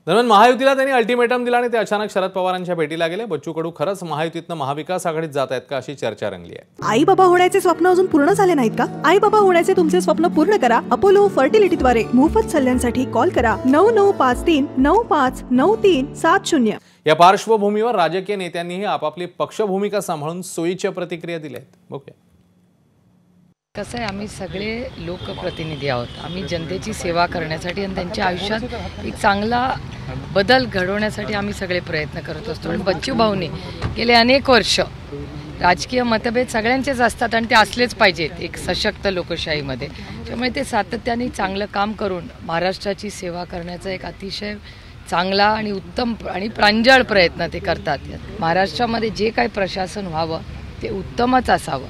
दरम्यान महायुतीला त्यांनी अल्टिमेटम दिला आणि ते अचानक शरद पवारांच्या भेटीला गेले। बच्चू कडू खरंच महायुतीतनं महाविकास आघाडीत जात आहेत का अशी चर्चा रंगली आहे। आई बाबा होण्याचे स्वप्न अजून पूर्ण झाले नाहीत का? आई बाबा होण्याचे तुमचे स्वप्न पूर्ण करा अपोलो फर्टिलिटीद्वारे। मोफत सल्ल्यांसाठी कॉल करा 9953959370। या पार्श्वभूमीवर राजकीय नेत्यांनीही आपापली पक्षभूमिका सांभाळून सोयीच्या प्रतिक्रिया दिल्या आहेत। बघूया। कसं आहे, आम्ही सगळे लोकप्रतिनिधी आहोत। आम्ही जनतेची सेवा करण्यासाठी आणि त्यांच्या आयुष्यात एक चांगला बदल घडवण्यासाठी आम्ही सगळे प्रयत्न करत असतो। आणि बच्चू भाऊंनी गेले अनेक वर्ष राजकीय मतभेद सगळ्यांचेच असतात आणि ते असलेच पाहिजेत एक सशक्त लोकशाहीमध्ये। त्यामुळे ते सातत्याने चांगलं काम करून महाराष्ट्राची सेवा करण्याचा एक अतिशय चांगला आणि उत्तम आणि प्रांजळ प्रयत्न ते करतात। महाराष्ट्रामध्ये जे काही प्रशासन व्हावं ते उत्तमच असावं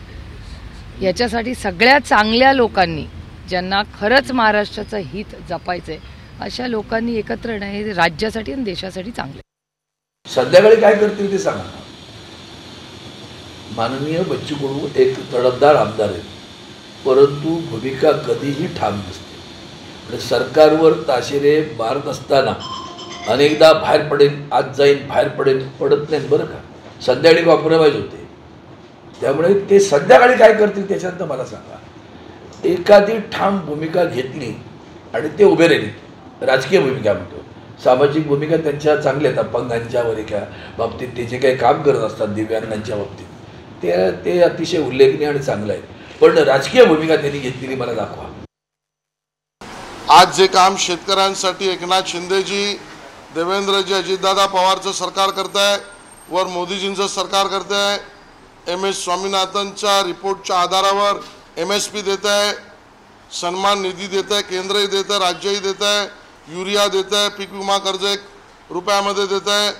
याच्यासाठी सगळ्या चांगल्या लोकांनी, ज्यांना खरंच महाराष्ट्राचं हित जपायचंय अशा लोकांनी एकत्र येणं हे राज्यासाठी आणि देशासाठी चांगलं आहे। संध्याकाळी काय करतील ते सांगा। माननीय बच्चू कडू एक तडफदार आमदार आहेत, परंतु भूमिका कधीही ठाम नसते। सरकारवर ताशेरे मारत असताना अनेकदा बाहेर पडेल, आज जाईन बाहेर पडेल, पडत नाही बरं का। संध्याकाळी कॉम्प्रोमाइज होते, त्यामुळे ते संध्याकाळी काय करतील त्याच्यानंतर मला सांगा। एखादी ठाम भूमिका घेतली आणि ते उभे राहिले, राजकीय भूमिका म्हणतो, सामाजिक भूमिका त्यांच्या चांगल्या आहेत। अपंगांच्या वगैरे बाबतीत ते जे काही काम करत असतात, दिव्यांगांच्या बाबतीत ते अतिशय उल्लेखनीय आणि चांगलं आहे। पण राजकीय भूमिका त्यांनी घेतलेली मला दाखवा। आज जे काम शेतकऱ्यांसाठी एकनाथ शिंदेजी, देवेंद्रजी, अजितदादा पवारचं सरकार करत आहे, वर मोदीजींचं सरकार करत आहे। MS स्वामीनाथनच्या रिपोर्टच्या आधारावर MSP देत आहे, सन्मान निधी देत आहे, केंद्रही देत आहे, राज्यही देत आहे, युरिया देत आहे, पीक विमा कर्ज 1 रुपयामध्ये देत आहे।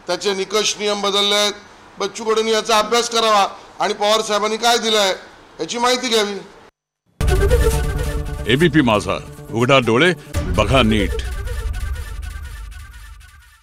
त्याचे निकष नियम बदलले आहेत। बच्चू कडूंनी याचा अभ्यास करावा आणि पवार साहेबांनी काय दिलं आहे याची माहिती घ्यावी। ABP माझा, उघडा डोळे बघा नीट।